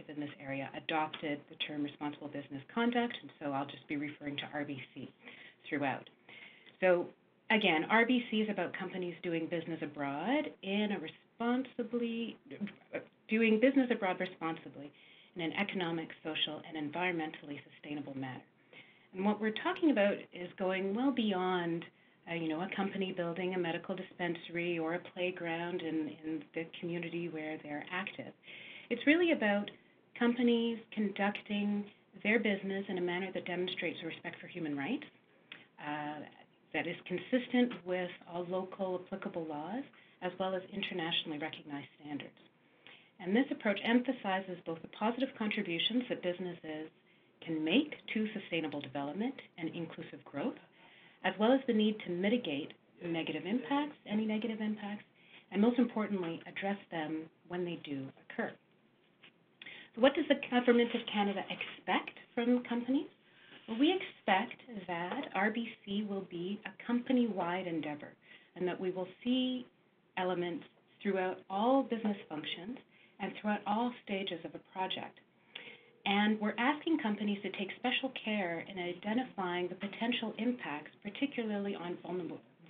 in this area adopted the term responsible business conduct, and so I'll just be referring to RBC throughout. So again, RBC is about companies doing business abroad responsibly in an economic, social, and environmentally sustainable manner. And what we're talking about is going well beyond, a company building a medical dispensary or a playground in the community where they're active. It's really about companies conducting their business in a manner that demonstrates respect for human rights, that is consistent with all local applicable laws, as well as internationally recognized standards. And this approach emphasizes both the positive contributions that businesses can make to sustainable development and inclusive growth, as well as the need to mitigate any negative impacts, and most importantly, address them when they do occur. So what does the Government of Canada expect from companies? Well, we expect that RBC will be a company-wide endeavor, and that we will see elements throughout all business functions and throughout all stages of a project. And we're asking companies to take special care in identifying the potential impacts, particularly on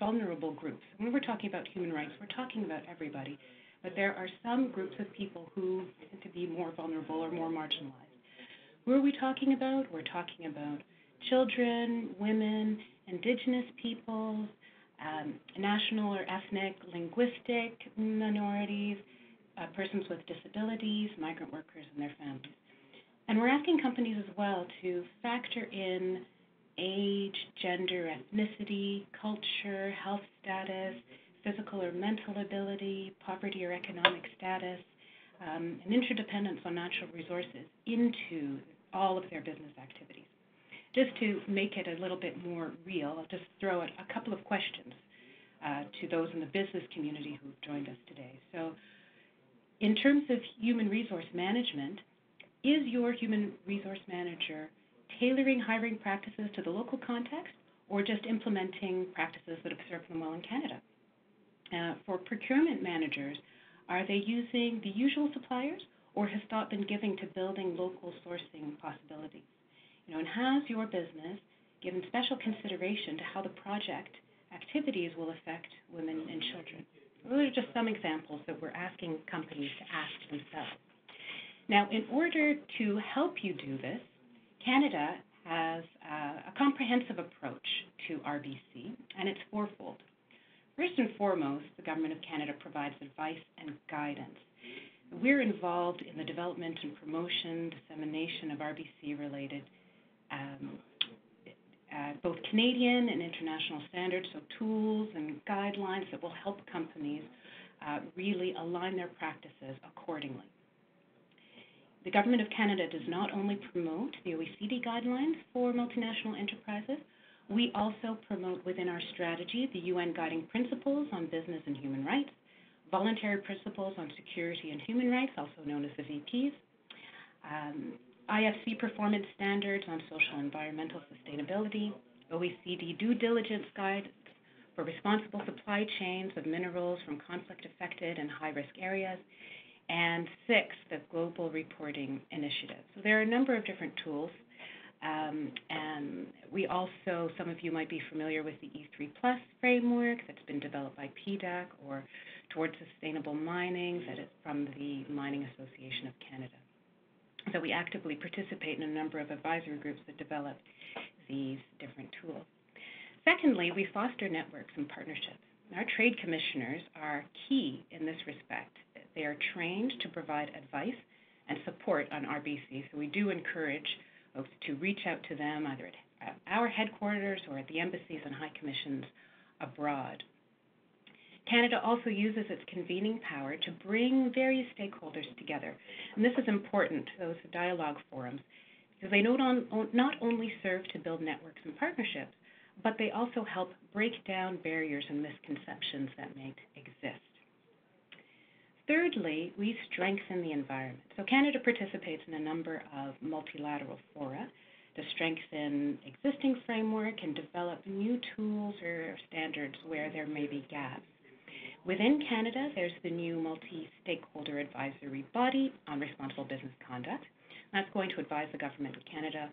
vulnerable groups. When we're talking about human rights, we're talking about everybody, but there are some groups of people who tend to be more vulnerable or more marginalized. Who are we talking about? We're talking about children, women, Indigenous peoples, national or ethnic, linguistic minorities, persons with disabilities, migrant workers, and their families. And we're asking companies as well to factor in age, gender, ethnicity, culture, health status, physical or mental ability, poverty or economic status, and interdependence on natural resources into all of their business activities. Just to make it a little bit more real, I'll just throw out a couple of questions to those in the business community who've joined us today. So in terms of human resource management, is your human resource manager tailoring hiring practices to the local context, or just implementing practices that have served them well in Canada? For procurement managers, are they using the usual suppliers, or has thought been given to building local sourcing possibilities? And has your business given special consideration to how the project activities will affect women and children? Those are just some examples that we're asking companies to ask themselves. Now, in order to help you do this, Canada has a comprehensive approach to RBC, and it's fourfold. First and foremost, the Government of Canada provides advice and guidance. We're involved in the development and promotion, dissemination of RBC-related both Canadian and international standards, so tools and guidelines that will help companies really align their practices accordingly. The Government of Canada does not only promote the OECD Guidelines for multinational enterprises, we also promote within our strategy the UN Guiding Principles on Business and Human Rights, Voluntary Principles on Security and Human Rights, also known as the VPs, IFC Performance Standards on Social and Environmental Sustainability, OECD Due Diligence Guide for Responsible Supply Chains of Minerals from Conflict-Affected and High-Risk Areas, and 6, the Global Reporting Initiative. So there are a number of different tools, and we also, some of you might be familiar with the E3+ framework that's been developed by PDAC, or Towards Sustainable Mining, that is from the Mining Association of Canada. So we actively participate in a number of advisory groups that develop these different tools. Secondly, we foster networks and partnerships. Our trade commissioners are key in this respect. They are trained to provide advice and support on RBC, so we do encourage folks to reach out to them either at our headquarters or at the embassies and high commissions abroad. Canada also uses its convening power to bring various stakeholders together. And this is important, those dialogue forums, because they not only serve to build networks and partnerships, but they also help break down barriers and misconceptions that may exist. Thirdly, we strengthen the environment. So Canada participates in a number of multilateral fora to strengthen existing framework and develop new tools or standards where there may be gaps. Within Canada, there's the new multi-stakeholder advisory body on responsible business conduct. conduct. That's going to advise the Government of Canada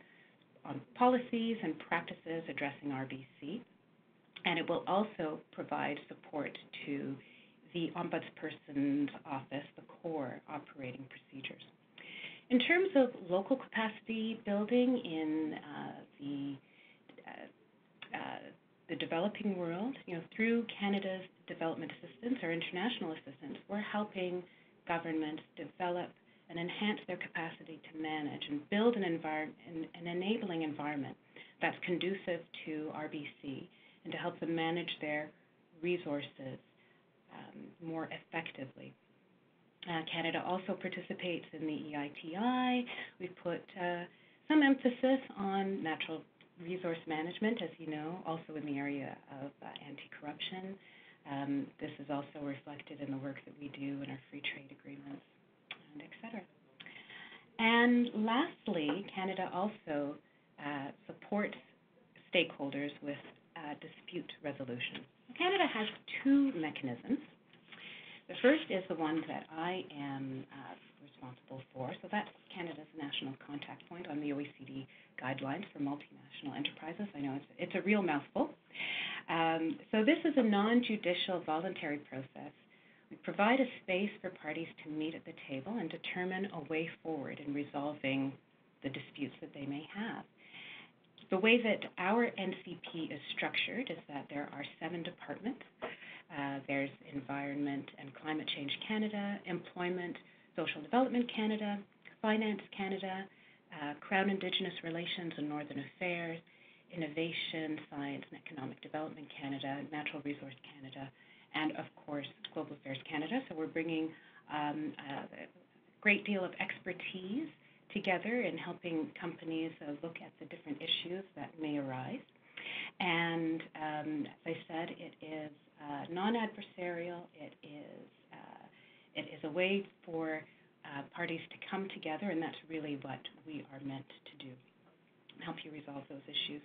on policies and practices addressing RBC, and it will also provide support to the Ombudsperson's Office, the core operating procedures. In terms of local capacity building in the developing world, through Canada's development assistance or international assistance, we're helping governments develop and enhance their capacity to manage and build an enabling environment that's conducive to RBC and to help them manage their resources more effectively. Canada also participates in the EITI. We've put some emphasis on natural resource management, as you know, also in the area of anti-corruption. This is also reflected in the work that we do in our free trade agreements, and et cetera. And lastly, Canada also supports stakeholders with dispute resolution. Canada has two mechanisms. The first is the one that I am responsible for. So that's Canada's national contact point on the OECD Guidelines for Multinational Enterprises. I know it's a real mouthful. So this is a non-judicial voluntary process. We provide a space for parties to meet at the table and determine a way forward in resolving the disputes that they may have. The way that our NCP is structured is that there are 7 departments. There's Environment and Climate Change Canada, Employment, Social Development Canada, Finance Canada, Crown Indigenous Relations and Northern Affairs, Innovation, Science and Economic Development Canada, Natural Resource Canada, and of course, Global Affairs Canada. So we're bringing a great deal of expertise together in helping companies look at the different issues that may arise. And as I said, it is non-adversarial. It is a way for parties to come together, and that's really what we are meant to do, help you resolve those issues,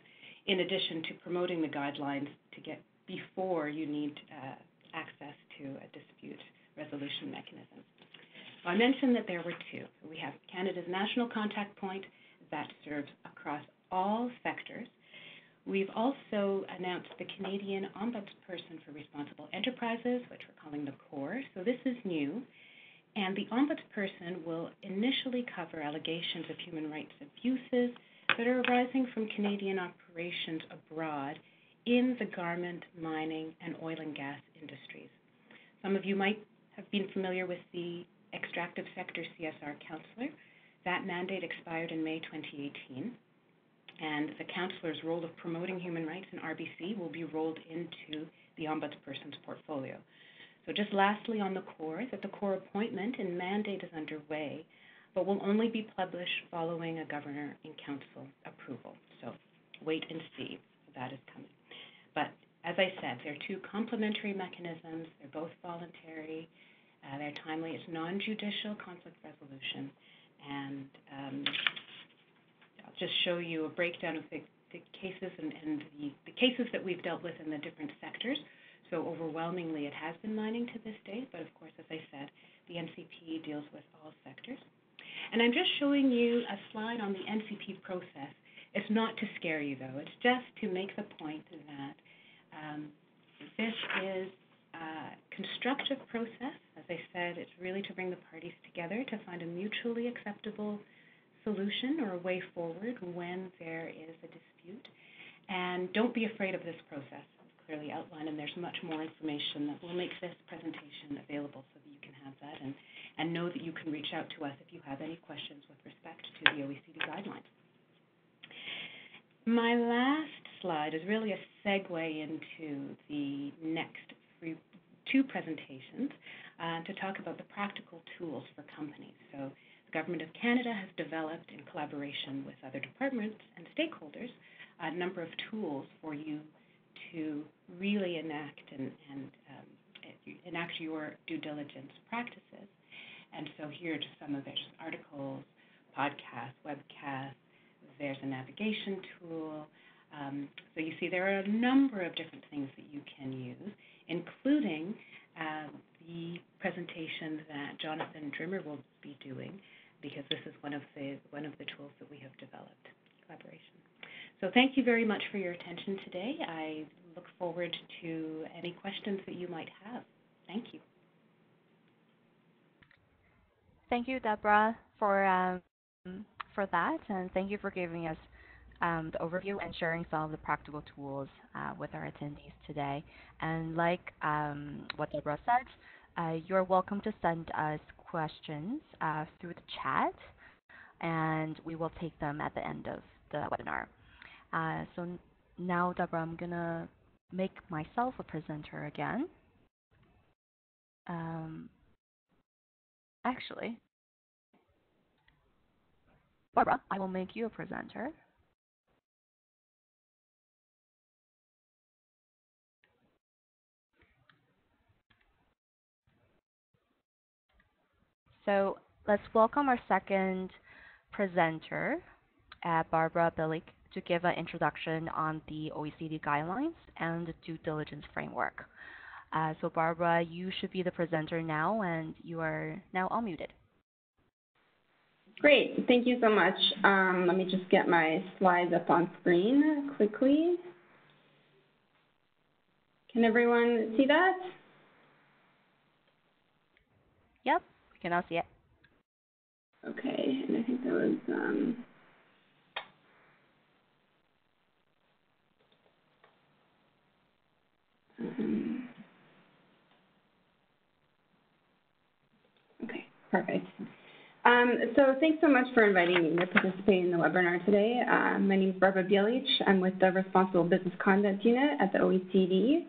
in addition to promoting the guidelines to get before you need access to a dispute resolution mechanism. I mentioned that there were 2. We have Canada's national contact point that serves across all sectors. We've also announced the Canadian Ombudsperson for Responsible Enterprises, which we're calling the CORE. So this is new. And the Ombudsperson will initially cover allegations of human rights abuses that are arising from Canadian operations abroad in the garment, mining, and oil and gas industries. Some of you might have been familiar with the Extractive Sector CSR Counselor. That mandate expired in May 2018, and the counselor's role of promoting human rights in RBC will be rolled into the Ombudsperson's portfolio. So just lastly on the CORE, that the CORE appointment and mandate is underway, but will only be published following a Governor in Council approval. So wait and see, that is coming. But as I said, they're 2 complementary mechanisms. They're both voluntary. They're timely. It's non-judicial conflict resolution. And I'll just show you a breakdown of the cases and the cases that we've dealt with in the different sectors. So overwhelmingly, it has been mining to this date. But of course, as I said, the NCP deals with all sectors. And I'm just showing you a slide on the NCP process. It's not to scare you, though. It's just to make the point that this is a constructive process. As I said, it's really to bring the parties together to find a mutually acceptable solution or a way forward when there is a dispute. And don't be afraid of this process. It's clearly outlined, and there's much more information that will make this presentation available so that you can have that and know that you can reach out to us if you have any questions with respect to the OECD guidelines. My last slide is really a segue into the next 2 presentations to talk about the practical tools for companies. So the Government of Canada has developed, in collaboration with other departments and stakeholders, a number of tools for you to really enact enact your due diligence practices. And so here are just some of those articles, podcasts, webcasts. There's a navigation tool. So you see there are a number of different things that you can use, including the presentation that Jonathan Drimmer will be doing, because this is what one of the tools that we have developed. Collaboration. So thank you very much for your attention today. I look forward to any questions that you might have. Thank you. Thank you, Deborah, for that, and thank you for giving us the overview and sharing some of the practical tools with our attendees today. And like what Deborah said, you're welcome to send us questions through the chat, and we will take them at the end of the webinar. So now, Deborah, I'm going to make myself a presenter again. Actually, Barbara, I will make you a presenter. So let's welcome our second presenter, Barbara Billig, to give an introduction on the OECD guidelines and the due diligence framework. So Barbara, you should be the presenter now, and you are now unmuted. Great, thank you so much. Let me just get my slides up on screen quickly. Can everyone see that? Yep, we can all see it. Okay, and I think that was, okay, perfect. So thanks so much for inviting me to participate in the webinar today. My name is Barbara Bielich. I'm with the Responsible Business Conduct Unit at the OECD.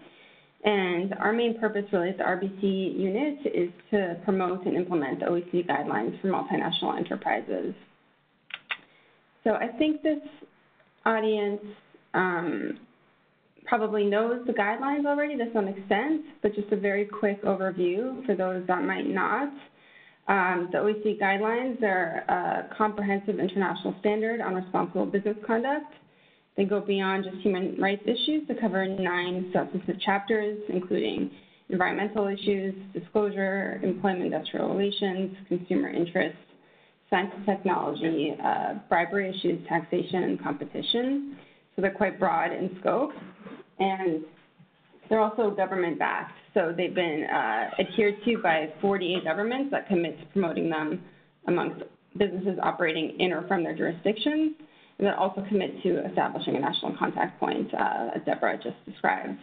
And our main purpose really as the RBC unit is to promote and implement the OECD guidelines for multinational enterprises. So I think this audience probably knows the guidelines already to some extent, but just a very quick overview for those that might not. The OECD guidelines are a comprehensive international standard on responsible business conduct. They go beyond just human rights issues to cover 9 substantive chapters, including environmental issues, disclosure, employment industrial relations, consumer interests, science and technology, bribery issues, taxation, and competition. So they're quite broad in scope. And they're also government-backed. So they've been adhered to by 48 governments that commit to promoting them amongst businesses operating in or from their jurisdictions, and that also commit to establishing a national contact point, as Deborah just described.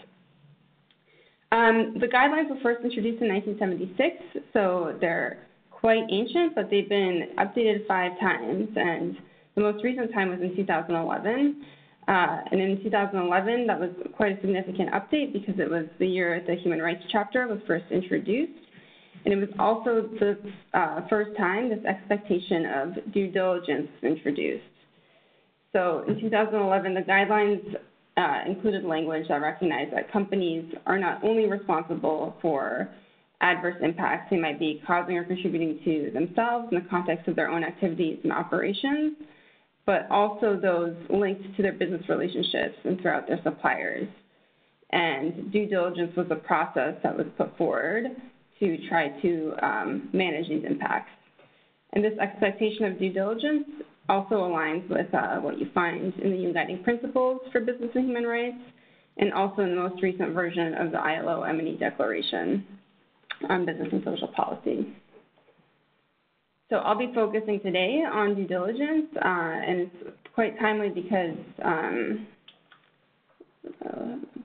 The guidelines were first introduced in 1976, so they're quite ancient, but they've been updated 5 times, and the most recent time was in 2011. And in 2011, that was quite a significant update because it was the year the Human Rights Chapter was first introduced. And it was also the first time this expectation of due diligence was introduced. So in 2011, the guidelines included language that recognized that companies are not only responsible for adverse impacts they might be causing or contributing to themselves in the context of their own activities and operations, but also those linked to their business relationships and throughout their suppliers. And due diligence was a process that was put forward to try to manage these impacts. And this expectation of due diligence also aligns with what you find in the UN Guiding Principles for Business and Human Rights, and also in the most recent version of the ILO M&E Declaration on Business and Social Policy. So I'll be focusing today on due diligence, and it's quite timely because I'm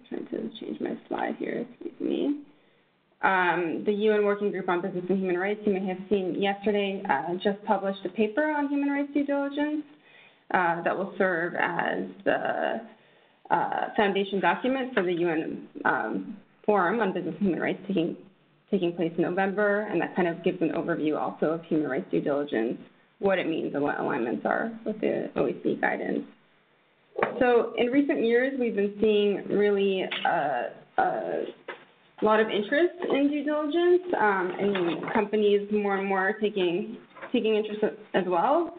trying to change my slide here, excuse me. The UN Working Group on Business and Human Rights, you may have seen yesterday, just published a paper on human rights due diligence that will serve as the foundation document for the UN Forum on Business and Human Rights taking place in November, and that kind of gives an overview also of human rights due diligence, what it means and what alignments are with the OECD guidance. So in recent years, we've been seeing really a lot of interest in due diligence, and companies more and more taking interest as well.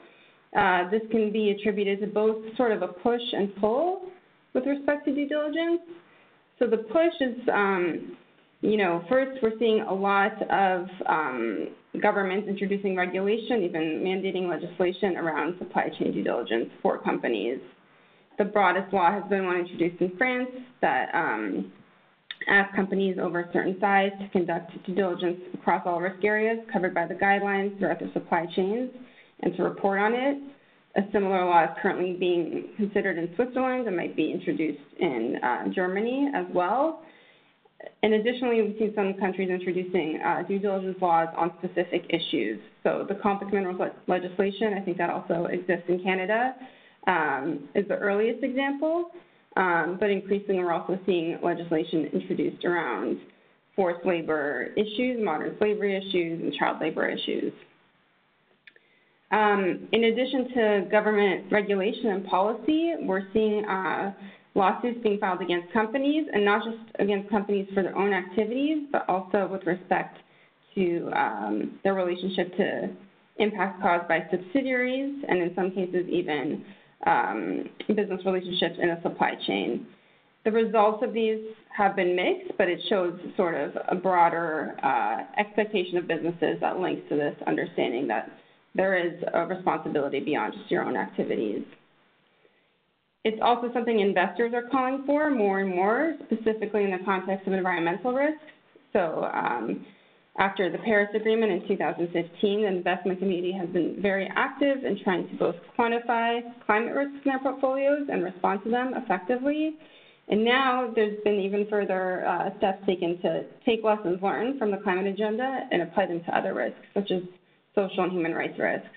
This can be attributed to both sort of a push and pull with respect to due diligence. So the push is, first we're seeing a lot of governments introducing regulation, even mandating legislation around supply chain due diligence for companies. The broadest law has been one introduced in France that asks companies over a certain size to conduct due diligence across all risk areas covered by the guidelines throughout their supply chains and to report on it. A similar law is currently being considered in Switzerland and might be introduced in Germany as well. And additionally, we've seen some countries introducing due diligence laws on specific issues. So the conflict minerals legislation, I think that also exists in Canada, is the earliest example. But increasingly, we're also seeing legislation introduced around forced labor issues, modern slavery issues, and child labor issues. In addition to government regulation and policy, we're seeing lawsuits being filed against companies, and not just against companies for their own activities, but also with respect to their relationship to impacts caused by subsidiaries, and in some cases even business relationships in a supply chain. The results of these have been mixed, but it shows sort of a broader expectation of businesses that links to this understanding that there is a responsibility beyond just your own activities. It's also something investors are calling for more and more, specifically in the context of environmental risks. So after the Paris Agreement in 2015, the investment community has been very active in trying to both quantify climate risks in their portfolios and respond to them effectively. And now there's been even further steps taken to take lessons learned from the climate agenda and apply them to other risks, such as social and human rights risks.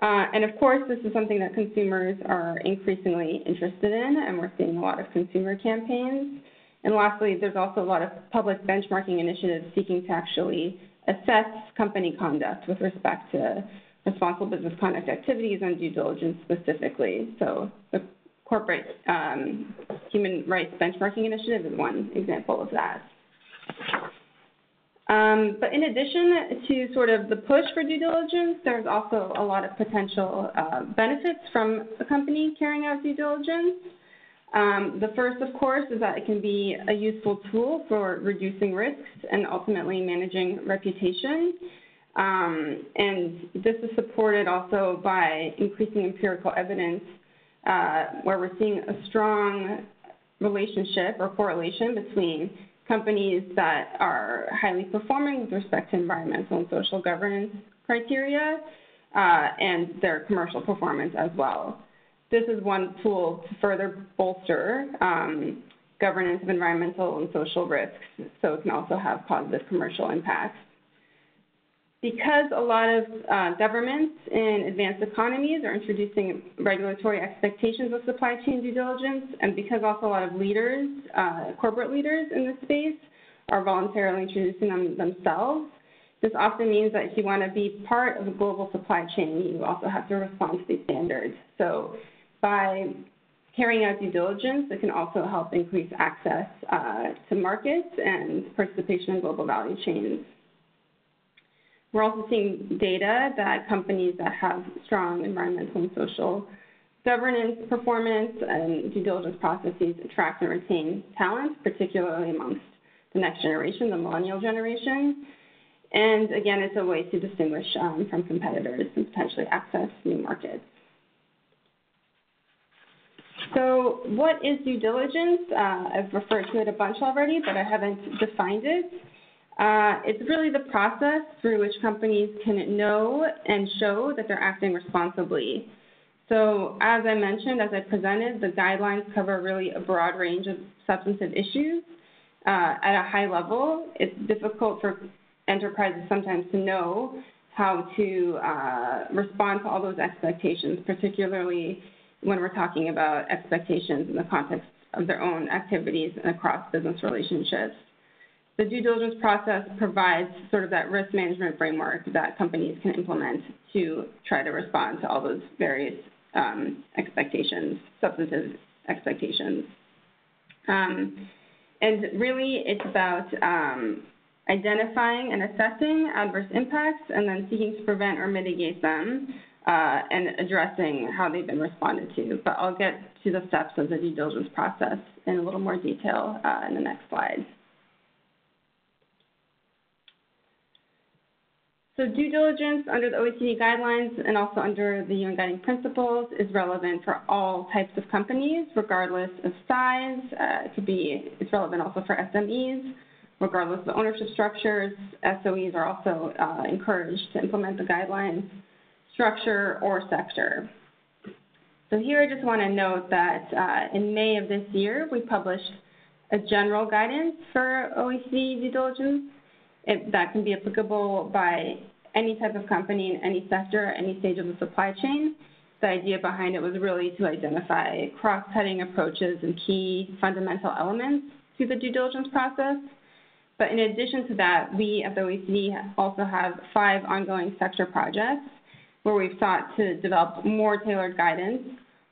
And of course, this is something that consumers are increasingly interested in, and we're seeing a lot of consumer campaigns. And lastly, there's also a lot of public benchmarking initiatives seeking to actually assess company conduct with respect to responsible business conduct activities and due diligence specifically. So the Corporate Human Rights Benchmarking Initiative is one example of that. But in addition to sort of the push for due diligence, there's also a lot of potential benefits from a company carrying out due diligence. The first, of course, is that it can be a useful tool for reducing risks and ultimately managing reputation. And this is supported also by increasing empirical evidence where we're seeing a strong relationship or correlation between companies that are highly performing with respect to environmental and social governance criteria and their commercial performance as well. This is one tool to further bolster governance of environmental and social risks, so it can also have positive commercial impacts. Because a lot of governments in advanced economies are introducing regulatory expectations of supply chain due diligence, and because also a lot of leaders, corporate leaders in this space, are voluntarily introducing them themselves, this often means that if you want to be part of a global supply chain, you also have to respond to these standards. So by carrying out due diligence, it can also help increase access to markets and participation in global value chains. We're also seeing data that companies that have strong environmental and social governance performance and due diligence processes attract and retain talent, particularly amongst the next generation, the millennial generation. And again, it's a way to distinguish from competitors and potentially access new markets. So what is due diligence? I've referred to it a bunch already, but I haven't defined it. It's really the process through which companies can know and show that they're acting responsibly. So as I mentioned, as I presented, the guidelines cover really a broad range of substantive issues at a high level. It's difficult for enterprises sometimes to know how to respond to all those expectations, particularly when we're talking about expectations in the context of their own activities and across business relationships. The due diligence process provides sort of that risk management framework that companies can implement to try to respond to all those various expectations, substantive expectations. And really, it's about identifying and assessing adverse impacts and then seeking to prevent or mitigate them and addressing how they've been responded to. But I'll get to the steps of the due diligence process in a little more detail in the next slide. So due diligence under the OECD guidelines and also under the UN guiding principles is relevant for all types of companies, regardless of size. It's relevant also for SMEs, regardless of the ownership structures. SOEs are also encouraged to implement the guidelines, structure, or sector. So here I just want to note that in May of this year, we published a general guidance for OECD due diligence. That can be applicable by any type of company in any sector, any stage of the supply chain. The idea behind it was really to identify cross-cutting approaches and key fundamental elements to the due diligence process. But in addition to that, we at the OECD also have 5 ongoing sector projects where we've sought to develop more tailored guidance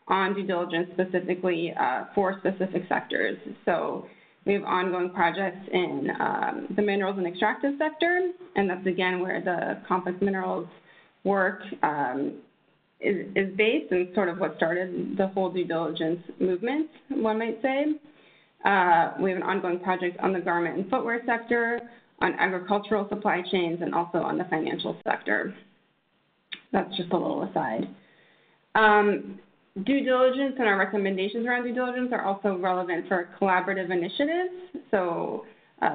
on due diligence specifically for specific sectors. So we have ongoing projects in the minerals and extractive sector, and that's again where the complex minerals work is based and sort of what started the whole due diligence movement, one might say. We have an ongoing project on the garment and footwear sector, on agricultural supply chains, and also on the financial sector. That's just a little aside. Due diligence and our recommendations around due diligence are also relevant for collaborative initiatives. So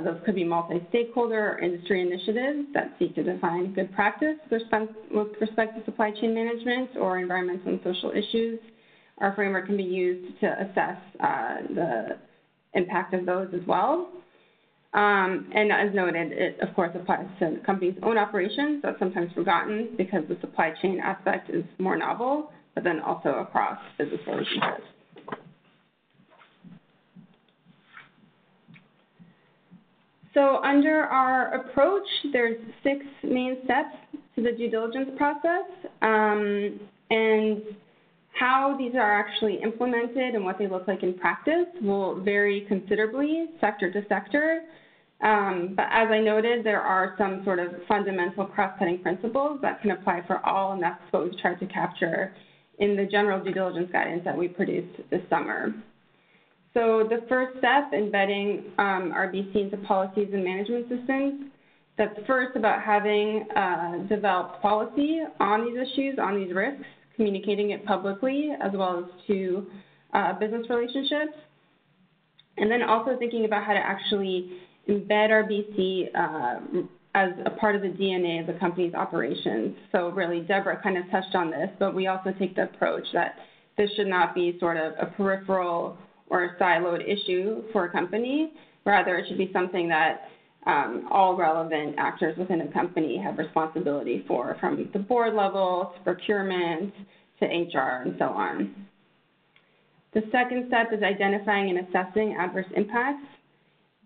those could be multi-stakeholder or industry initiatives that seek to define good practice with respect to supply chain management or environmental and social issues. Our framework can be used to assess the impact of those as well. And as noted, it of course applies to the company's own operations. That's sometimes forgotten because the supply chain aspect is more novel, but then also across business relationships. So under our approach, there's 6 main steps to the due diligence process, and how these are actually implemented and what they look like in practice will vary considerably sector to sector. But as I noted, there are some sort of fundamental cross-cutting principles that can apply for all, and that's what we've tried to capture in the general due diligence guidance that we produced this summer. So the first step, embedding RBC into policies and management systems, that's first about having developed policy on these issues, on these risks, communicating it publicly as well as to business relationships, and then also thinking about how to actually embed RBC as a part of the DNA of the company's operations. So really, Deborah kind of touched on this, but we also take the approach that this should not be sort of a peripheral or a siloed issue for a company. Rather, it should be something that all relevant actors within a company have responsibility for, from the board level to procurement to HR and so on. The second step is identifying and assessing adverse impacts.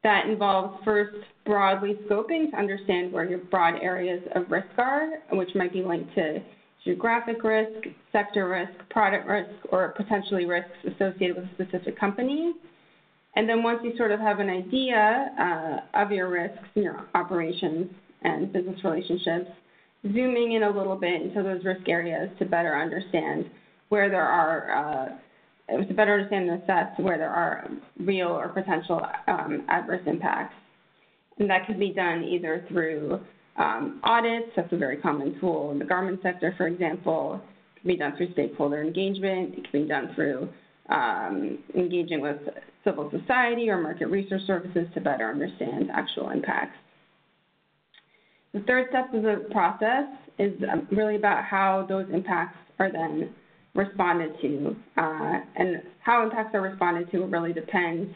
That involves first broadly scoping to understand where your broad areas of risk are, which might be linked to geographic risk, sector risk, product risk, or potentially risks associated with a specific company. And then once you sort of have an idea of your risks in your operations and business relationships, zooming in a little bit into those risk areas to better understand where there are to better understand and assess where there are real or potential adverse impacts. And that can be done either through audits. That's a very common tool in the garment sector, for example. It can be done through stakeholder engagement. It can be done through engaging with civil society or market research services to better understand actual impacts. The third step of the process is really about how those impacts are then responded to. And how impacts are responded to really depends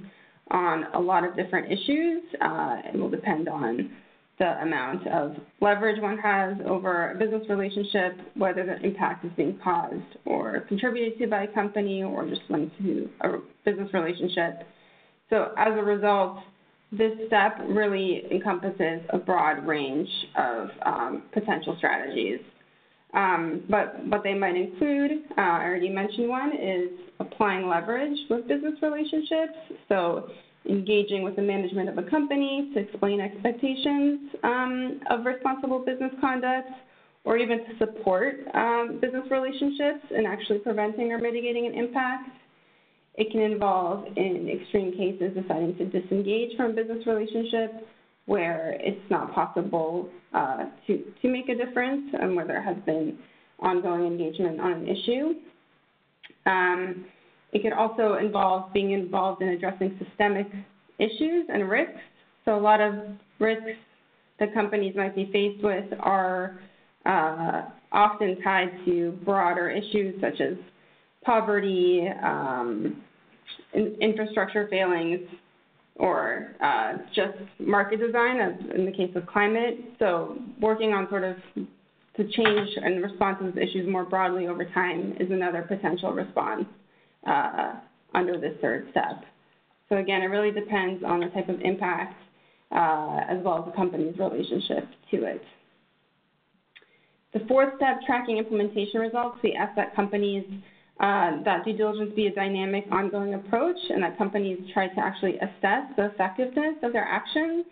on a lot of different issues. It will depend on the amount of leverage one has over a business relationship, whether the impact is being caused or contributed to by a company or just linked to a business relationship. So as a result, this step really encompasses a broad range of potential strategies. But what they might include, I already mentioned one, is applying leverage with business relationships. So engaging with the management of a company to explain expectations of responsible business conduct, or even to support business relationships in actually preventing or mitigating an impact. It can involve, in extreme cases, deciding to disengage from a business relationship where it's not possible to make a difference and where there has been ongoing engagement on an issue. It could also involve being involved in addressing systemic issues and risks. So a lot of risks that companies might be faced with are often tied to broader issues such as poverty, infrastructure failings, or just market design, as in the case of climate. So working on sort of to change and respond to those issues more broadly over time is another potential response under this third step. So again, it really depends on the type of impact as well as the company's relationship to it. The fourth step, tracking implementation results, we ask that companies that due diligence be a dynamic, ongoing approach, and that companies try to actually assess the effectiveness of their actions.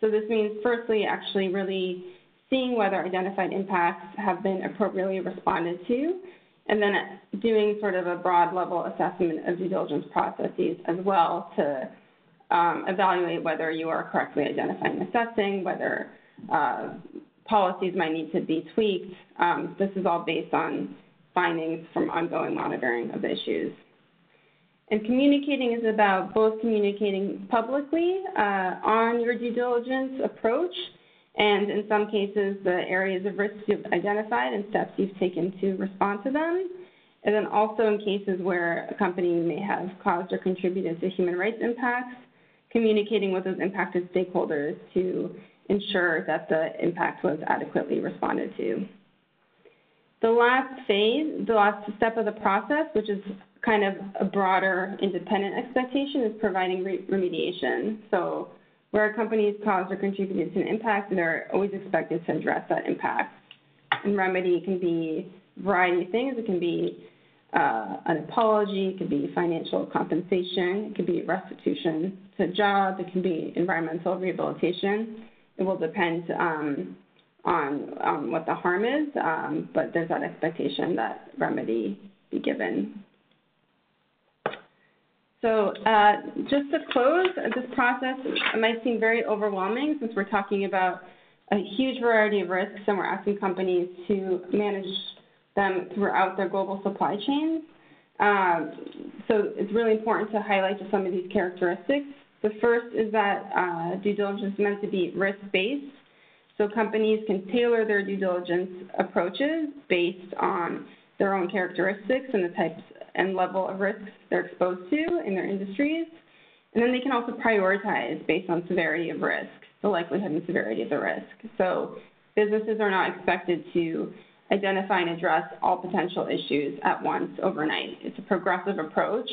So this means, firstly, actually really seeing whether identified impacts have been appropriately responded to, and then doing sort of a broad level assessment of due diligence processes as well to evaluate whether you are correctly identifying and assessing, whether policies might need to be tweaked. This is all based on findings from ongoing monitoring of issues. And communicating is about both communicating publicly on your due diligence approach, and in some cases, the areas of risk you've identified and steps you've taken to respond to them. And then also in cases where a company may have caused or contributed to human rights impacts, communicating with those impacted stakeholders to ensure that the impact was adequately responded to. The last phase, the last step of the process, which is kind of a broader independent expectation, is providing remediation. So where a company has caused or contributed to an impact, they're always expected to address that impact. And remedy can be a variety of things. It can be an apology, it could be financial compensation, it could be restitution to job, it can be environmental rehabilitation. It will depend on what the harm is, but there's that expectation that remedy be given. So just to close, this process might seem very overwhelming since we're talking about a huge variety of risks and we're asking companies to manage them throughout their global supply chains. So it's really important to highlight just some of these characteristics. The first is that due diligence is meant to be risk-based. So companies can tailor their due diligence approaches based on their own characteristics and the types and level of risks they're exposed to in their industries. And then they can also prioritize based on severity of risk, the likelihood and severity of the risk. So businesses are not expected to identify and address all potential issues at once overnight. It's a progressive approach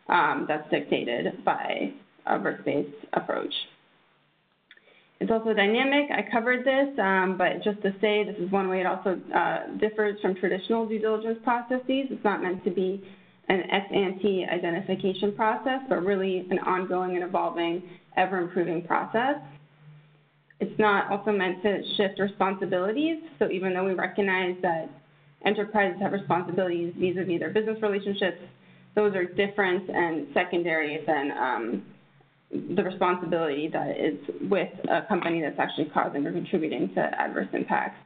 that's dictated by a risk-based approach. It's also dynamic. I covered this, but just to say this is one way it also differs from traditional due diligence processes. It's not meant to be an ex-ante identification process, but really an ongoing and evolving, ever-improving process. It's not also meant to shift responsibilities. So even though we recognize that enterprises have responsibilities vis-a-vis their business relationships, those are different and secondary than the responsibility that is with a company that's actually causing or contributing to adverse impacts.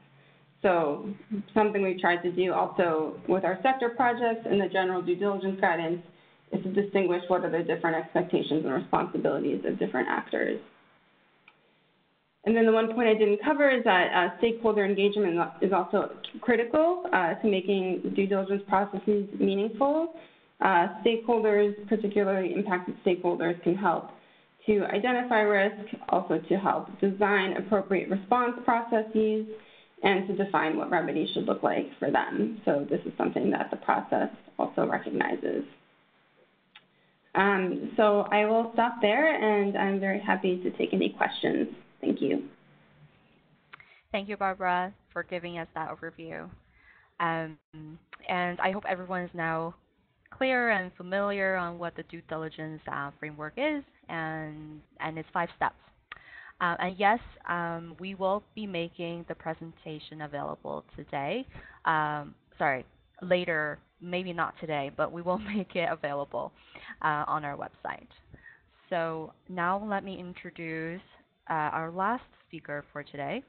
So something we've tried to do also with our sector projects and the general due diligence guidance is to distinguish what are the different expectations and responsibilities of different actors. And then the one point I didn't cover is that stakeholder engagement is also critical to making due diligence processes meaningful. Stakeholders, particularly impacted stakeholders, can help to identify risk, also to help design appropriate response processes, and to define what remedies should look like for them. So this is something that the process also recognizes. So I will stop there, and I'm very happy to take any questions. Thank you. Thank you, Barbara, for giving us that overview. And I hope everyone is now clear and familiar on what the due diligence framework is and its 5 steps. And yes, we will be making the presentation available today. Later, maybe not today, but we will make it available on our website. So now let me introduce our last speaker for today.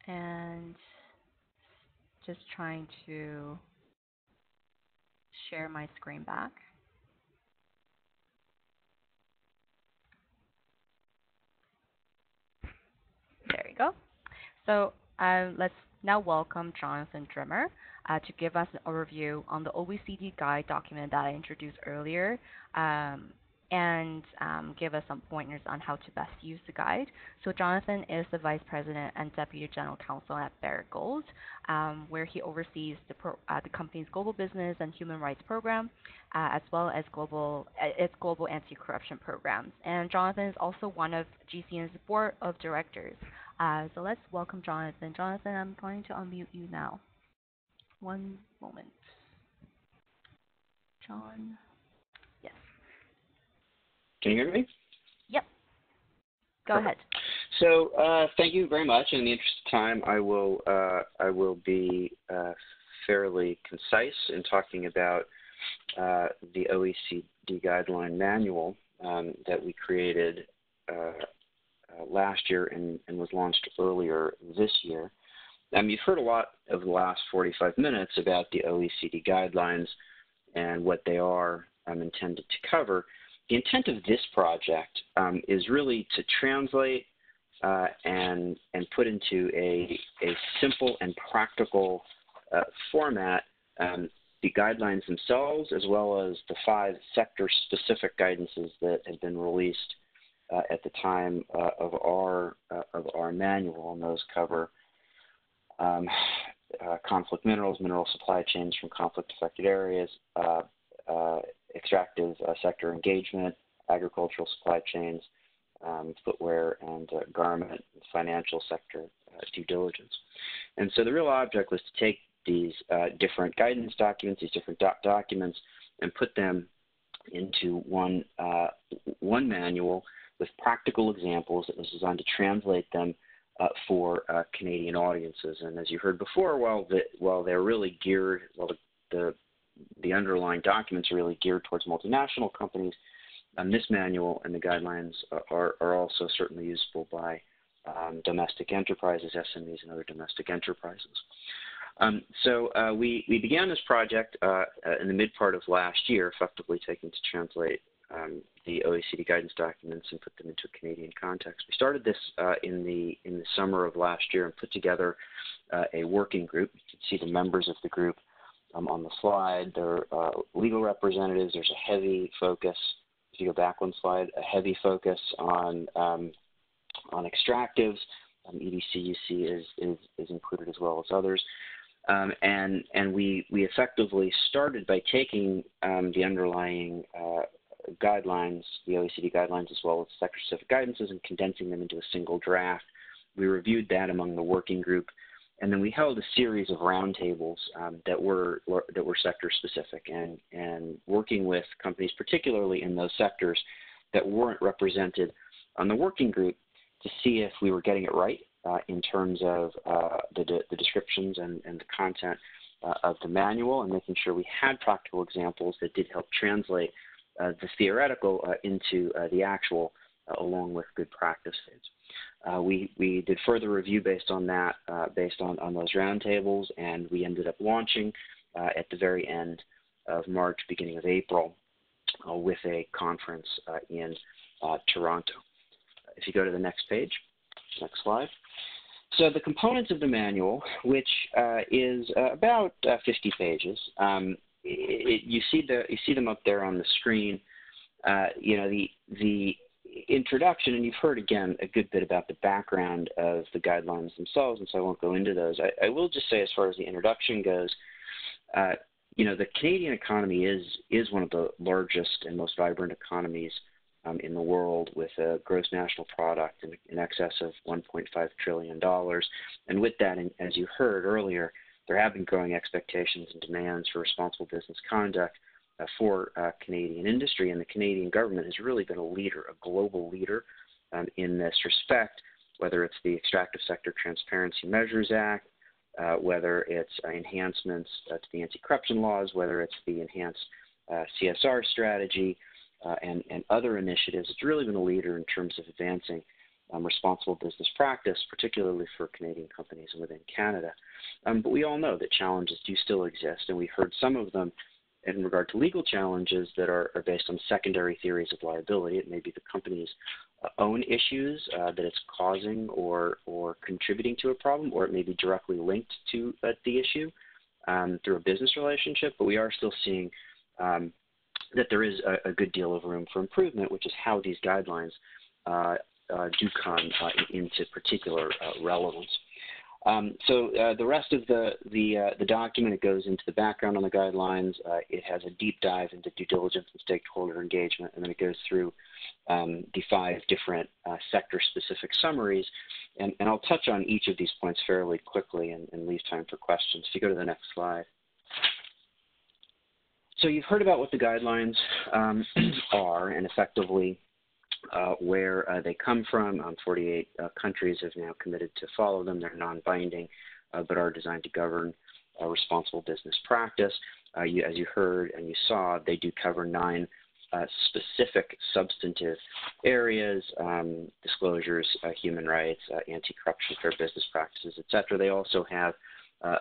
And just trying to share my screen back. There we go. So let's now welcome Jonathan Drimmer to give us an overview on the OECD guide document that I introduced earlier, and give us some pointers on how to best use the guide. So Jonathan is the Vice President and Deputy General Counsel at Barrick Gold, where he oversees the company's global business and human rights program, as well as its global anti-corruption programs. And Jonathan is also one of GCN's board of directors. So let's welcome Jonathan. Jonathan, I'm going to unmute you now. One moment. John. Yes. Can you hear me? Yep. Go ahead. So thank you very much. In the interest of time, I will be fairly concise in talking about the OECD Guideline Manual that we created last year and was launched earlier this year. You've heard a lot over the last 45 minutes about the OECD Guidelines and what they are intended to cover. The intent of this project is really to translate and put into a simple and practical format the guidelines themselves, as well as the 5 sector-specific guidances that have been released at the time of our manual, and those cover conflict minerals, mineral supply chains from conflict-affected areas, extractive sector engagement, agricultural supply chains, footwear and garment, financial sector due diligence. And so the real object was to take these different guidance documents, these different documents, and put them into one manual with practical examples that was designed to translate them for Canadian audiences. And as you heard before, while they're really geared, the underlying documents are really geared towards multinational companies, this manual and the guidelines are also certainly useful by domestic enterprises, SMEs, and other domestic enterprises. So we began this project in the mid part of last year, effectively taking to translate the OECD guidance documents and put them into a Canadian context. We started this in the summer of last year and put together a working group. You can see the members of the group on the slide. There are legal representatives. There's a heavy focus. If you go back one slide, a heavy focus on extractives. EDCUC is included as well as others. And we effectively started by taking the underlying guidelines, the OECD guidelines, as well as sector-specific guidances, and condensing them into a single draft. We reviewed that among the working group, and then we held a series of roundtables that were sector-specific and working with companies, particularly in those sectors that weren't represented on the working group, to see if we were getting it right in terms of the descriptions and the content of the manual, and making sure we had practical examples that did help translate the theoretical into the actual, along with good practices. We did further review based on that, based on those roundtables, and we ended up launching at the very end of March, beginning of April, with a conference in Toronto. If you go to the next page, next slide. So the components of the manual, which is about 50 pages, you see them up there on the screen. The introduction, and you've heard again a good bit about the background of the guidelines themselves, and so I won't go into those. I will just say, as far as the introduction goes, the Canadian economy is one of the largest and most vibrant economies in the world, with a gross national product in excess of $1.5 trillion. And with that, and as you heard earlier, there have been growing expectations and demands for responsible business conduct for Canadian industry, and the Canadian government has really been a leader, a global leader in this respect, whether it's the Extractive Sector Transparency Measures Act, whether it's enhancements to the anti-corruption laws, whether it's the enhanced CSR strategy, and other initiatives. It's really been a leader in terms of advancing responsible business practice, particularly for Canadian companies and within Canada. But we all know that challenges do still exist, and we've heard some of them in regard to legal challenges that are based on secondary theories of liability. It may be the company's own issues that it's causing or contributing to a problem, or it may be directly linked to the issue through a business relationship. But we are still seeing that there is a good deal of room for improvement, which is how these guidelines do come into particular relevance. So the rest of the document, it goes into the background on the guidelines. It has a deep dive into due diligence and stakeholder engagement, and then it goes through the 5 different sector-specific summaries. And I'll touch on each of these points fairly quickly and leave time for questions. If you go to the next slide. So you've heard about what the guidelines are and effectively where they come from. 48 countries have now committed to follow them. They're non-binding, but are designed to govern responsible business practice. As you heard and you saw, they do cover 9 specific substantive areas: disclosures, human rights, anti-corruption, fair business practices, etc. They also have a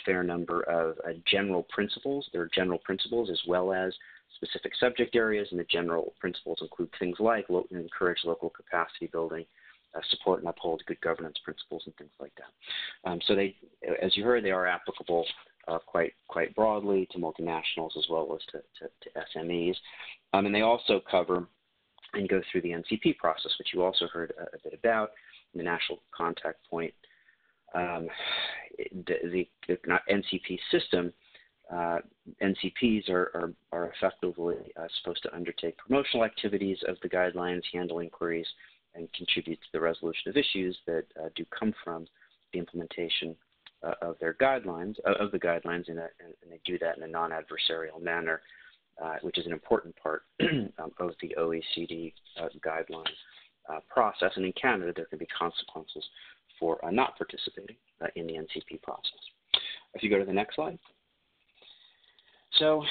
fair number of general principles. There are general principles as well as specific subject areas, and the general principles include things like encourage local capacity building, support and uphold good governance principles, and things like that. So they, as you heard, they are applicable quite broadly to multinationals as well as to SMEs. And they also cover and go through the NCP process, which you also heard a bit about, the national contact point. The NCP system, NCPs are effectively supposed to undertake promotional activities of the guidelines, handle inquiries, and contribute to the resolution of issues that do come from the implementation of their guidelines, and they do that in a non-adversarial manner, which is an important part of the OECD guidelines process. And in Canada, there can be consequences for not participating in the NCP process. If you go to the next slide. So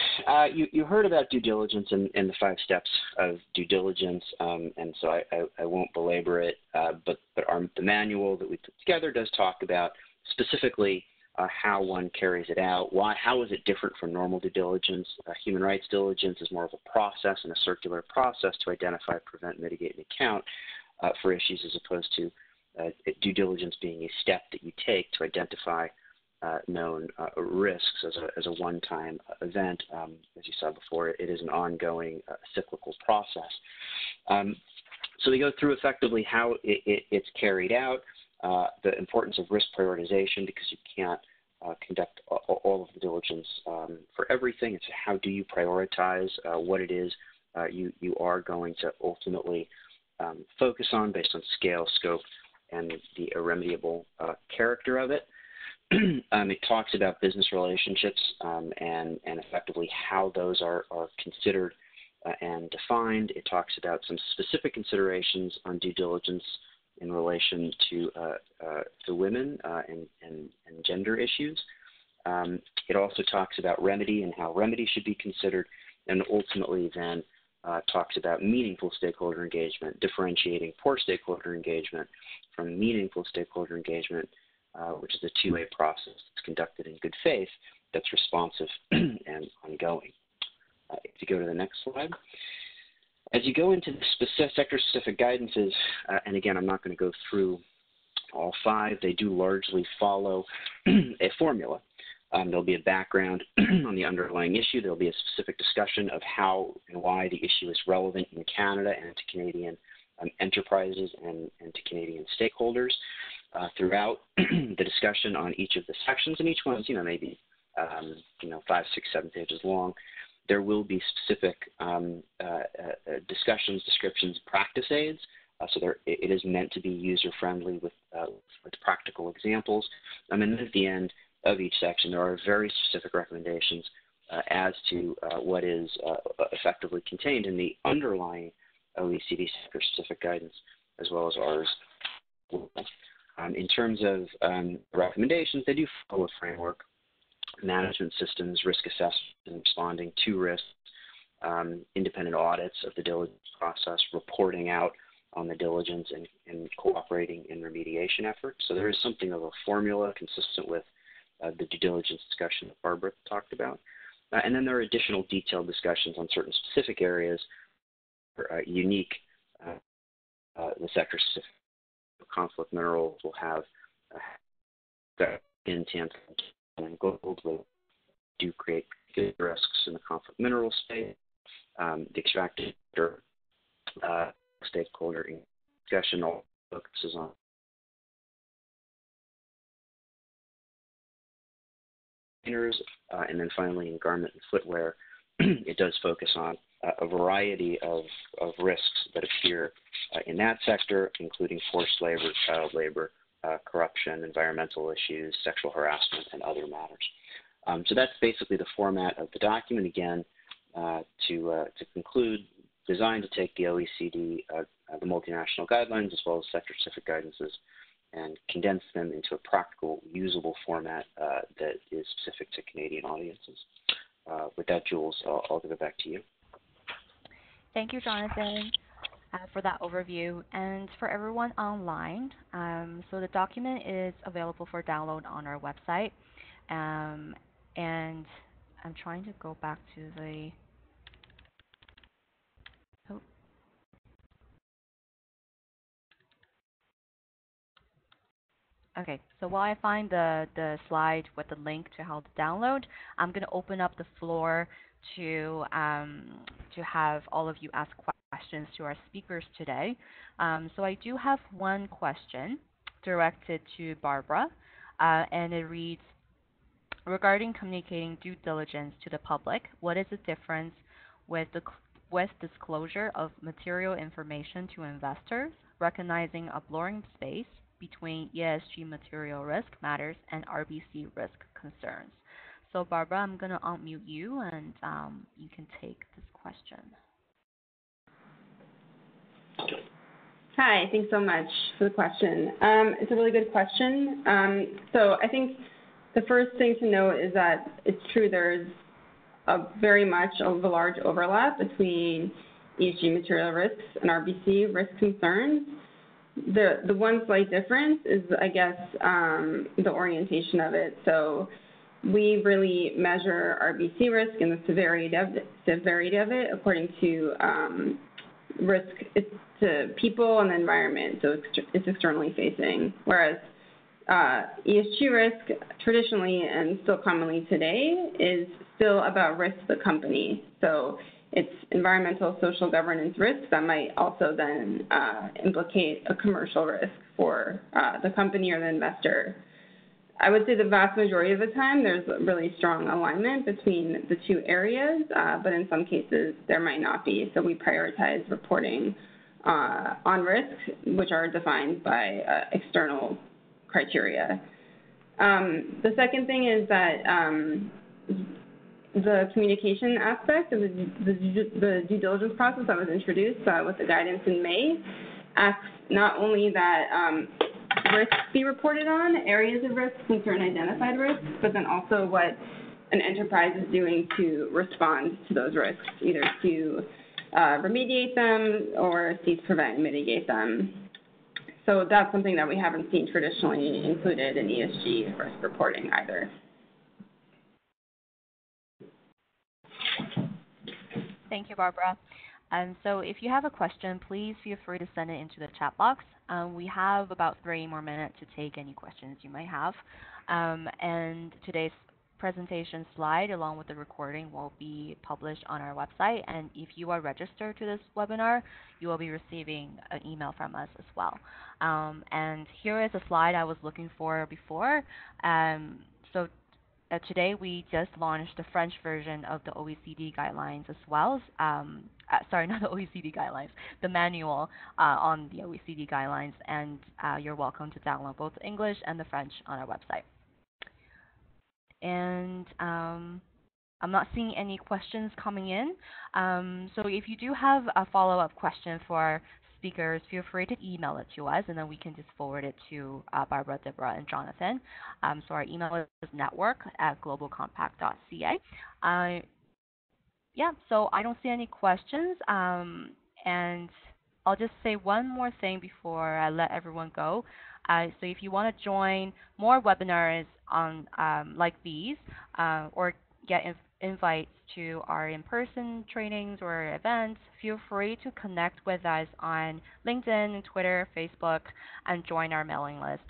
you heard about due diligence and the 5 steps of due diligence, and so I won't belabor it, but the manual that we put together does talk about specifically how one carries it out. How is it different from normal due diligence? Human rights diligence is more of a process and a circular process to identify, prevent, mitigate, and account for issues, as opposed to due diligence being a step that you take to identify known risks as a one-time event. As you saw before, it is an ongoing cyclical process. So we go through effectively how it's carried out, the importance of risk prioritization, because you can't conduct all of the diligence for everything. It's how do you prioritize what it is you are going to ultimately focus on based on scale, scope, and the irremediable character of it. It talks about business relationships and effectively how those are considered and defined. It talks about some specific considerations on due diligence in relation to women and gender issues. It also talks about remedy and how remedy should be considered, and ultimately then talks about meaningful stakeholder engagement, differentiating poor stakeholder engagement from meaningful stakeholder engagement, which is a two-way process that's conducted in good faith, that's responsive and ongoing. If you go to the next slide. As you go into the sector-specific guidances, and again, I'm not going to go through all 5, they do largely follow a formula. There'll be a background on the underlying issue. There'll be a specific discussion of how and why the issue is relevant in Canada and to Canadian enterprises and to Canadian stakeholders. Throughout the discussion on each of the sections, and each one's, maybe 5, 6, 7 pages long, there will be specific discussions, descriptions, practice aids. So it is meant to be user-friendly with practical examples. And then at the end of each section, there are very specific recommendations as to what is effectively contained in the underlying OECD sector-specific guidance, as well as ours. In terms of recommendations, they do follow a framework: management systems, risk assessment, and responding to risks, independent audits of the diligence process, reporting out on the diligence, and cooperating in remediation efforts. So there is something of a formula consistent with the due diligence discussion that Barbara talked about. And then there are additional detailed discussions on certain specific areas unique. The sector-specific conflict minerals will have in tantalum and gold will do create risks in the conflict mineral space. The extracted stakeholder discussion all focuses on and then finally in garment and footwear, it does focus on a variety of risks that appear in that sector, including forced labor, child labor, corruption, environmental issues, sexual harassment, and other matters. So that's basically the format of the document. Again, to conclude, designed to take the OECD, the multinational guidelines, as well as sector-specific guidances, and condense them into a practical, usable format that is specific to Canadian audiences. With that, Jules, I'll give it back to you. Thank you, Jonathan, for that overview. And for everyone online, so the document is available for download on our website. And I'm trying to go back to the... Oh. Okay, so while I find the slide with the link to how to download, I'm going to open up the floor to have all of you ask questions to our speakers today. So I do have one question directed to Barbara, and it reads, regarding communicating due diligence to the public, what is the difference with disclosure of material information to investors, recognizing a blurring space between ESG material risk matters and RBC risk concerns? So Barbara, I'm going to unmute you, and you can take this question. Hi, thanks so much for the question. It's a really good question. So I think the first thing to note is that it's true there's very much of a large overlap between ESG material risks and RBC risk concerns. The one slight difference is, I guess, the orientation of it. So we really measure RBC risk and the severity of it according to risk to people and the environment. So it's externally facing, whereas ESG risk traditionally and still commonly today is still about risk to the company. So it's environmental, social governance risks that might also then implicate a commercial risk for the company or the investor. I would say the vast majority of the time there's a really strong alignment between the two areas, but in some cases there might not be. So we prioritize reporting on risks, which are defined by external criteria. The second thing is that the communication aspect of the due diligence process that was introduced with the guidance in May asks not only that risks be reported on, areas of risk and certain identified risks, but then also what an enterprise is doing to respond to those risks, either to remediate them or cease, prevent, and mitigate them. So that's something that we haven't seen traditionally included in ESG risk reporting either. Thank you, Barbara. So if you have a question, please feel free to send it into the chat box. We have about 3 more minutes to take any questions you might have. And today's presentation slide, along with the recording, will be published on our website. And if you are registered to this webinar, you will be receiving an email from us as well. And here is a slide I was looking for before. Today we just launched the French version of the OECD guidelines as well. Sorry, not the OECD guidelines, the manual on the OECD guidelines, and you're welcome to download both English and the French on our website. And I'm not seeing any questions coming in. So if you do have a follow-up question for our speakers, feel free to email it to us, and then we can just forward it to Barbara, Deborah, and Jonathan. So our email is network@globalcompact.ca. yeah, so I don't see any questions. And I'll just say one more thing before I let everyone go. So if you want to join more webinars on like these, or get invites to our in-person trainings or events, feel free to connect with us on LinkedIn, Twitter, Facebook, and join our mailing list.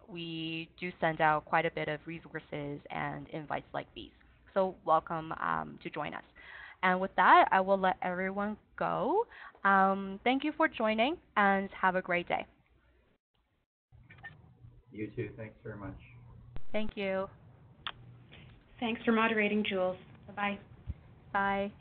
We do send out quite a bit of resources and invites like these. So welcome to join us. And with that, I will let everyone go. Thank you for joining and have a great day. You too. Thanks very much. Thank you. Thanks for moderating, Jules. Bye-bye. Bye.